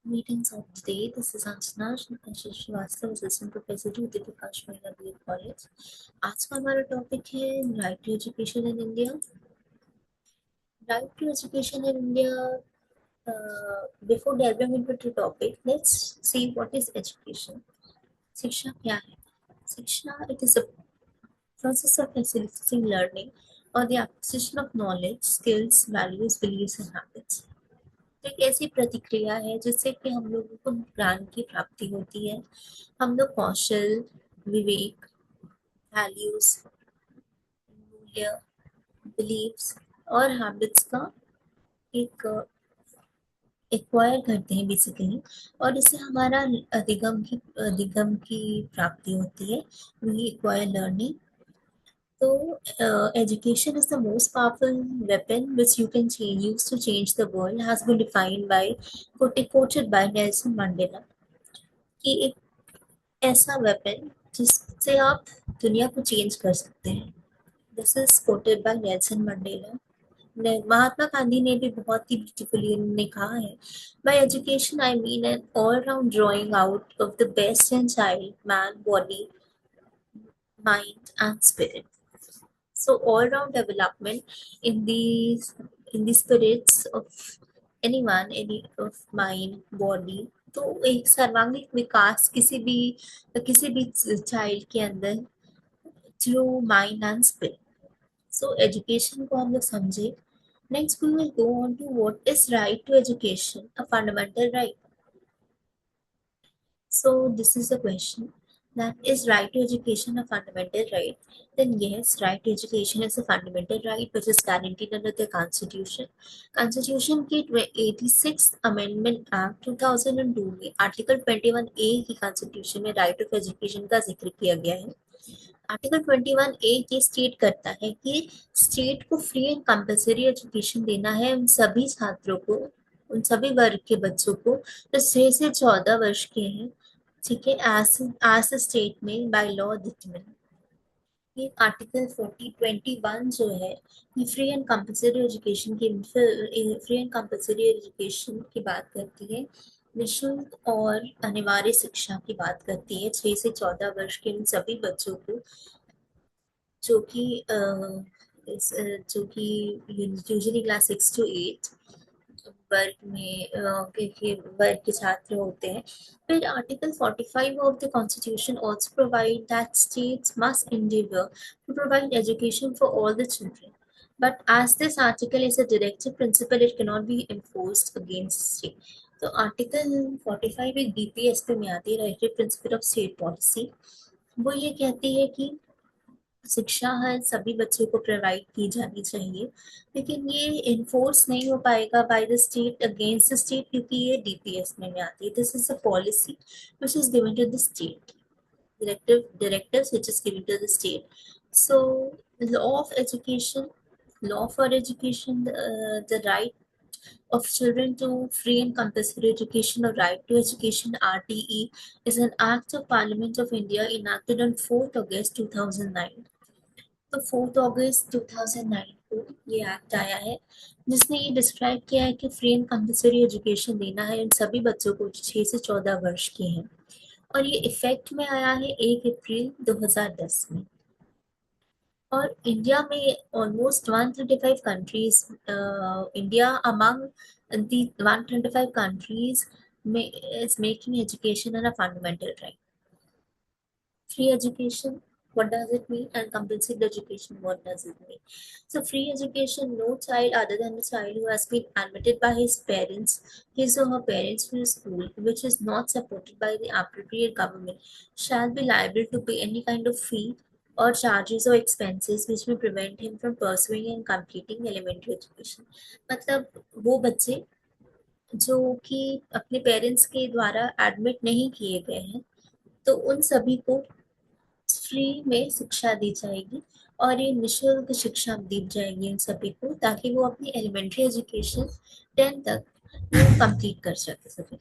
Meetings of today. This is Anjana Srivastava, Assistant Professor Jyoti Prakash Mahila BA College. आज का हमारा topic है right to education in India. Right to education in India. Before delving into the topic, let's see what is education. शिक्षा क्या है? शिक्षा, it is a process of facilitating learning or the acquisition of knowledge, skills, values, beliefs and habits. तो एक ऐसी प्रतिक्रिया है जिससे कि हम लोगों को ज्ञान की प्राप्ति होती है. हम लोग कौशल, विवेक, वैल्यूज, मूल्य, बिलीव्स और हैबिट्स का एक एक्वायर करते हैं बेसिकली. और इससे हमारा अधिगम की प्राप्ति होती है. We acquire learning. तो education is the most powerful weapon which you can use to change the world has been defined by quoted by Nelson Mandela कि एक ऐसा वेपन जिससे आप दुनिया को चेंज कर सकते हैं. This is quoted by Nelson Mandela. Mahatma Gandhi ने भी बहुत ही ब्यूटीफुली उन्होंने कहा है, by education I mean an all round drawing out of the best in child man body mind and spirit. So all round development in the spirits of anyone, any of mind, body. तो एक सर्वांगीण विकास किसी भी child के अंदर through mind and spirit. So education को हम लोग समझे. Next we will go on to what is right to education, a fundamental right. So this is the question, that is right to education a fundamental right? Then yes, right to education is a fundamental right which is guaranteed under the Constitution. Constitution के 86th Amendment Act 2002 में article 21A की Constitution में right of education का जिक्र किया गया है. Article 21A ये स्टेट करता है कि स्टेट को फ्री एंड कंपल्सरी एजुकेशन देना है उन सभी छात्रों को, उन सभी वर्ग के बच्चों को जो 6 से 14 वर्ष के हैं. ठीक है, एज स्टेट में बाय लॉ डिटरमिन. ये आर्टिकल 21 जो है ये फ्री एंड कंपल्सरी एजुकेशन की बात करती है. निःशुल्क और अनिवार्य शिक्षा की बात करती है 6 से 14 वर्ष के उन सभी बच्चों को जो कि यूजुअली क्लास 6 to 8 वर्ग के छात्र होते हैं. फिर article 45 of the constitution also provide that states must endeavor to provide education for all the children. But as this article is a directive principle, it cannot be enforced against state. तो article 45 एक DPS में आती है, directive principle of state policy. वो ये कहती है कि शिक्षा हर सभी बच्चों को प्रोवाइड की जानी चाहिए, लेकिन ये इन्फोर्स नहीं हो पाएगा by the state against the state क्योंकि ये डीपीएस में आती है. This is a policy which is given to the state, directives which is given to the state. So law for education, the right of children to free and compulsory education or right to education RTE is an act of Parliament of India enacted on 4th August 2009. तो 4 अगस्त 2009 को ये act आया है जिसने ये describe किया है कि फ्री एंड कंपल्सरी एजुकेशन देना है उन सभी बच्चों को 6 से 14 वर्ष के हैं. और ये इफेक्ट में आया है 1 अप्रैल 2010 में. और इंडिया में almost 135 countries, India among the 125 countries is making education a fundamental right. Free education, what does it mean? And compulsory education, what does it mean? So free education, no child other than the child who has been admitted by his or her parents to a school which is not supported by the appropriate government shall be liable to pay any kind of fee or charges or expenses which may prevent him from pursuing and completing elementary education. मतलब वो बच्चे जो कि अपने parents के द्वारा admit नहीं किए गए हैं, तो उन सभी को फ्री में शिक्षा दी जाएगी और ये निःशुल्क शिक्षा दी जाएगी इन सभी को, ताकि वो अपनी एलिमेंट्री एजुकेशन 10 तक कंप्लीट कर सके.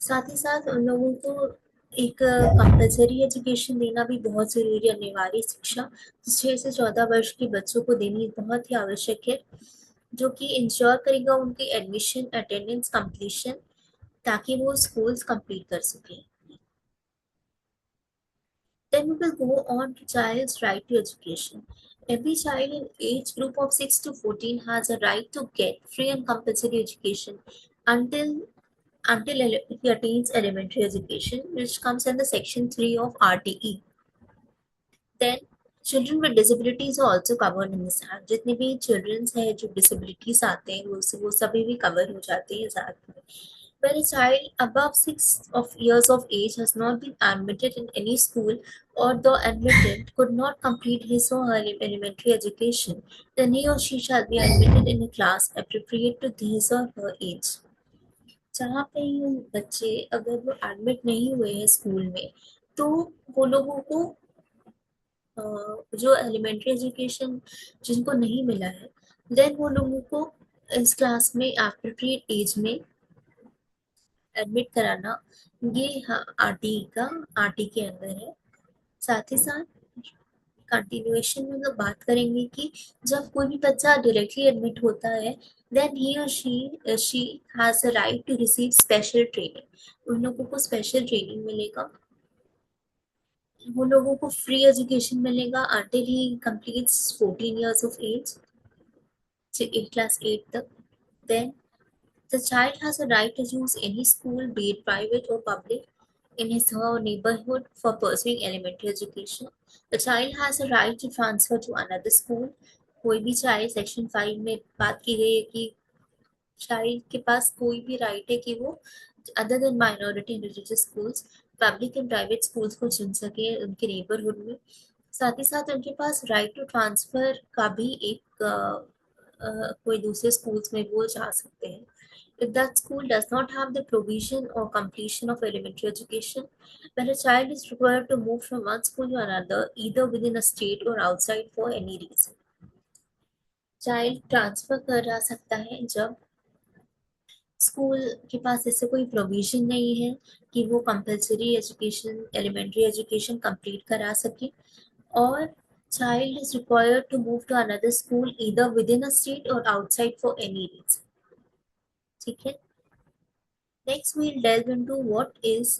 साथ ही साथ उन लोगों को एक कंपल्सरी एजुकेशन देना भी बहुत ज़रूरी है. अनिवार्य शिक्षा 6 से 14 वर्ष के बच्चों को देनी बहुत ही आवश्यक है, जो कि इंश्योर करेगा उनकी एडमिशन, अटेंडेंस, कंप्लीशन ताकि वो स्कूल्स कंप्लीट कर सके. Then we will go on to child's right to education. Every child in age group of 6 to 14 has a right to get free and compulsory education until he attains elementary education, which comes under section 3 of RTE. Then children with disabilities are also covered in this act. जितने भी children है जो disabilities आते हैं वो सभी भी cover हो जाते हैं इस act में. When a child above 6 years of age has not been admitted in any school, or though admitted could not complete his or her elementary education, then he or she shall be admitted in a class appropriate to his or her age. जहाँ पे ये बच्चे अगर वो admit नहीं हुए हैं school में, तो वो लोगों को जो एलिमेंट्री एजुकेशन जिनको नहीं मिला है, देन वो लोगों को इस क्लास में एप्रोप्रिएट एज में एडमिट कराना, ये आरटी के अंदर है. साथ ही साथ कंटिन्यूएशन में लोग बात करेंगे कि जब कोई भी बच्चा डायरेक्टली एडमिट होता है, देन ही और she has a right to receive special training. उन लोगों को स्पेशल ट्रेनिंग मिलेगा, वो लोगों को फ्री एजुकेशन मिलेगा until he completes 14 years of age, class 8 तक. Then the child has a right to choose any school, be it private or public, in his or her neighborhood for pursuing elementary education. The child has a right to transfer to another school. कोई भी चाहे section 5 में बात की गई है कि child के पास कोई भी राइट है कि वो other than minority and religious schools, public and private schools को चुन सके उनके नेबरहुड में. साथ ही साथ उनके पास राइट टू ट्रांसफर का भी एक कोई दूसरे स्कूल्स में वो जा सकते हैं if that school does not have the provision or completion of elementary education, when a child is required to move from one school to another, either within a state or outside for any reason. Child transfer करा सकता है जब school के पास ऐसे कोई provision नहीं है कि वो compulsory education elementary education complete करा सके, और child is required to move to another school either within a state or outside for any reason. ठीक है. Next we'll delve into what is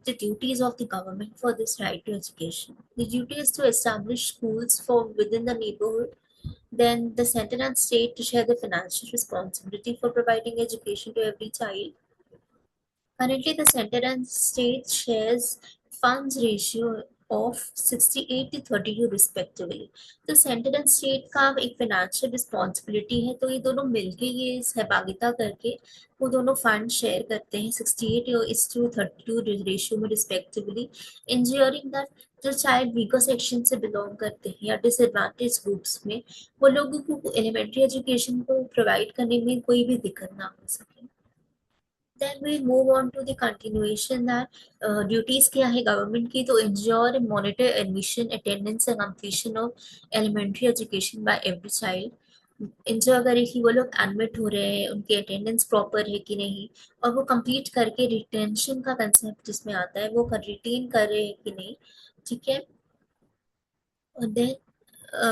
the duties of the government for this right to education. The duty is to establish schools for within the neighborhood. Then the center and state to share the financial responsibility for providing education to every child. Currently, the center and state shares funds ratio of 68 to 32 respectively. तो centre and state का एक financial responsibility है, तो ये दोनों मिलके ये सहभागिता करके वो दोनों फंड शेयर करते हैं 68:32 रेशियो में रिस्पेक्टिवली, इंश्योरिंग दैट जो चाइल्ड वीकर सेक्शन से बिलोंग करते हैं या डिसएडवांटेज ग्रुप्स में, वो लोगों को एलिमेंट्री एजुकेशन को प्रोवाइड करने में कोई भी दिक्कत ना हो सके. Then we move on to the continuation that duties क्या है गवर्नमेंट की, तो ensure and monitor admission, attendance and completion of elementary education by every child. Ensure करे कि वो लोग एडमिट हो रहे हैं, उनकी अटेंडेंस प्रॉपर है कि नहीं, और वो कंप्लीट करके रिटेंशन का कंसेप्ट जिसमें आता है वो रिटेन कर रहे हैं कि नहीं. ठीक है. और देन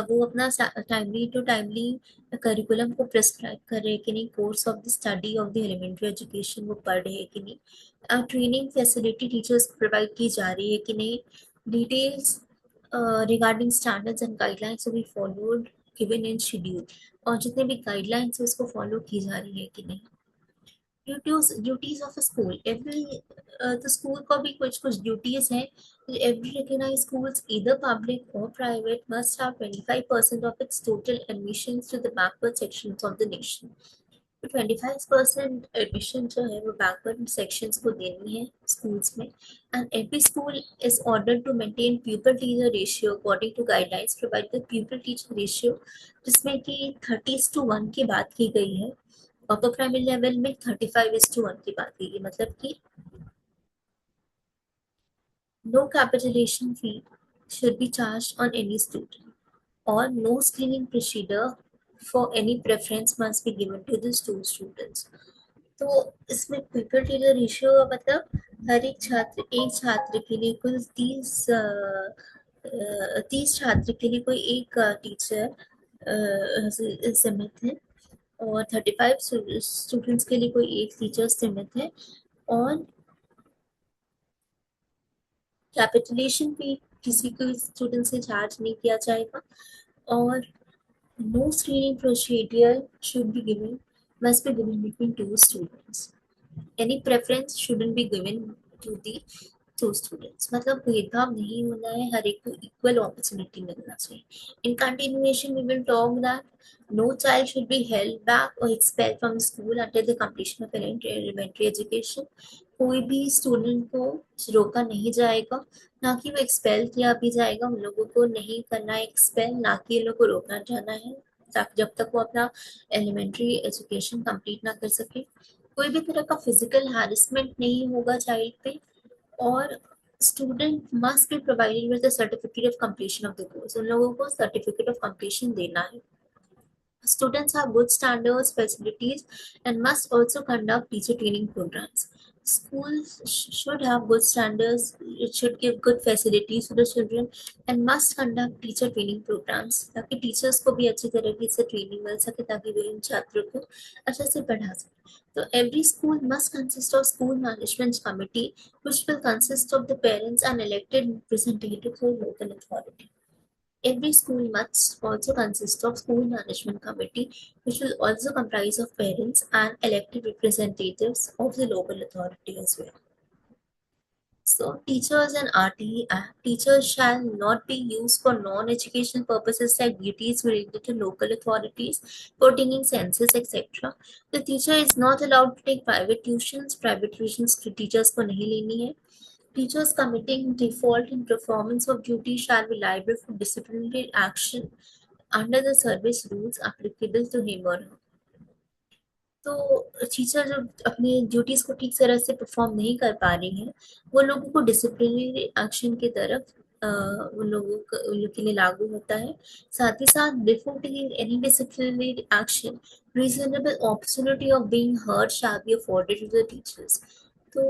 वो अपना टाइमली टू टाइमली करिकुलम को प्रिस्क्राइब कर रहे हैं कि नहीं, course of the study of the elementary education वो पढ़ रहे हैं कि नहीं, ट्रेनिंग फैसिलिटी टीचर्स को प्रोवाइड की जा रही है कि नहीं, details regarding standards and guidelines भी फॉलोड गिवन इन शेड्यूल, और जितने भी गाइडलाइंस है उसको फॉलो की जा रही है कि नहीं. Duties of a school. Every the school को भी कुछ कुछ duties हैं. Every recognized schools, either public or private, must have 25% of its total admissions to the backward sections of the nation. तो 25% admission जो है वो backward sections को देनी है schools में. And every school is ordered to maintain pupil-teacher ratio according to guidelines provide the pupil-teacher ratio, जिसमें कि 30:1 की बात की गई है. अपर प्राइमरी लेवल में 35:1 की बात की, मतलब कि no capitalization fee should be charged on any student, or no screening procedure for any preference must be given to the two students. तो इसमें पीपल टीचर रेशियो का मतलब हर एक छात्र के लिए कुल 30 छात्र के लिए कोई एक टीचर सीमित है, और 35 स्टूडेंट्स के लिए कोई एक टीचर सीमित है. और कैपिटलेशन भी किसी को स्टूडेंट से चार्ज नहीं किया जाएगा, और no screening procedure should be given must be given between two students. Any preference shouldn't be given to the two students. मतलब भेदभाव नहीं होना है, हर एक को इक्वल अपॉर्चुनिटी मिलना चाहिए. In continuation we will talk that no child should be held back or expelled from school until the completion of elementary education. कोई भी स्टूडेंट को रोका नहीं जाएगा, ना कि वो एक्सपेल किया भी जाएगा. उन लोगों को नहीं करना है एक्सपेल, ना कि इन लोगों को रोकना जाना है जब तक वो अपना एलिमेंट्री एजुकेशन कंप्लीट ना कर सके. कोई भी तरह का फिजिकल हैरेसमेंट नहीं होगा चाइल्ड पे, और student must be provided with the certificate of completion of the course. उन लोगों को सर्टिफिकेट ऑफ कंप्लीशन देना है. Students have good standards, facilities, and must also conduct teacher training programs. Schools should have good standards, it should give good facilities to the children, and must conduct teacher training programs ताकि teachers को भी अच्छी तरीके से training मिल सके, ताकि वे इन छात्रों को अच्छे से पढ़ा सके. तो every school must consist of school management committee, which will consist of the parents and elected representatives of local authority. Every school must also consist of school management committee, which will also comprise of parents and elected representatives of the local authority as well. So, teachers and RTE Act. Teachers shall not be used for non-educational purposes like duties related to local authorities, pertaining census, etc. The teacher is not allowed to take private tuitions. Private tuitions to teachers को नहीं लेनी है. Teachers committing default in performance of duty shall be liable for disciplinary action under the service rules applicable to him or her. तो teacher जो अपनी duties को ठीक तरह से परफॉर्म नहीं कर पा रही हैं, वो लोगों को डिसिप्लिनरी एक्शन की तरफ उन लोग के लिए लागू होता है. साथ ही साथ before taking any disciplinary action, reasonable opportunity of being heard shall be afforded to the teachers. तो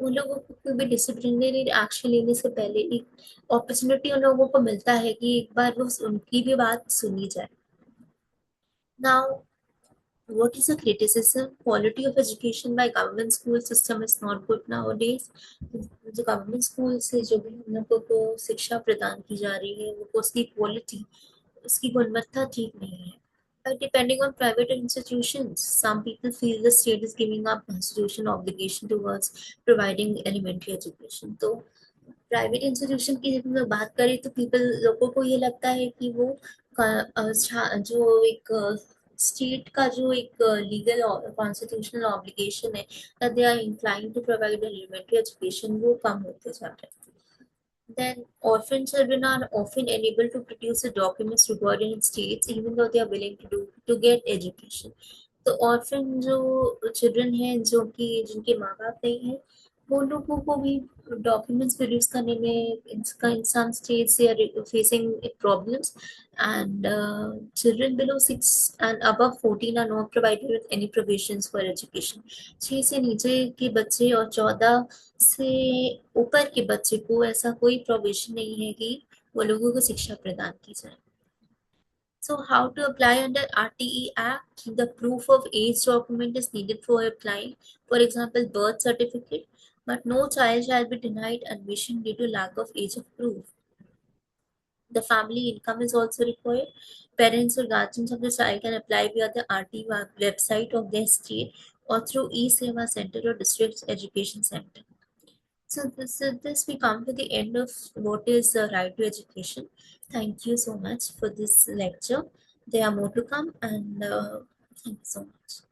उन लोगों को कोई भी डिसिप्लिनरी एक्शन लेने से पहले एक अपॉर्चुनिटी उन लोगों को मिलता है कि एक बार वो उनकी भी बात सुनी जाए. Now, what is the criticism? Quality of education by government school system is not good nowadays. जो गवर्नमेंट स्कूल से जो भी हम लोगों को शिक्षा प्रदान की जा रही है, वो उसकी क्वालिटी, उसकी गुणवत्ता ठीक नहीं है. But depending on private institutions, some people feel the state is giving up constitutional obligation towards providing elementary education. तो प्राइवेट इंस्टीट्यूशन की जब हम लोग बात करें तो लोगों को ये लगता है कि वो जो एक स्टेट का जो एक लीगल कॉन्स्टिट्यूशनल ऑब्लिगेशन है, that they are inclined to provide elementary education, वो कम होते जा रहे हैं. Then orphan children are often unable to produce the documents required in states even though they are willing to get education. तो orphan जो children हैं जो कि जिनके माँ बाप नहीं हैं, वो लोगों को भी documents produce करने में in some states they are facing problems, and children below 6 and above 14 are not provided with any provisions for education. 6 से नीचे के बच्चे और 14 से ऊपर के बच्चे को ऐसा कोई प्रोविजन नहीं है कि वो लोगों को शिक्षा प्रदान की जाए. So how to apply under RTE Act? The proof of age document is needed for applying. For example, birth certificate, but no child shall be denied admission due to lack of age of proof. The family income is also required. Parents or guardians of the child can apply via the RTE website of their state or through e-Seva Center or District Education Center. So this we come to the end of what is the right to education. Thank you so much for this lecture. There are more to come, and thank you so much.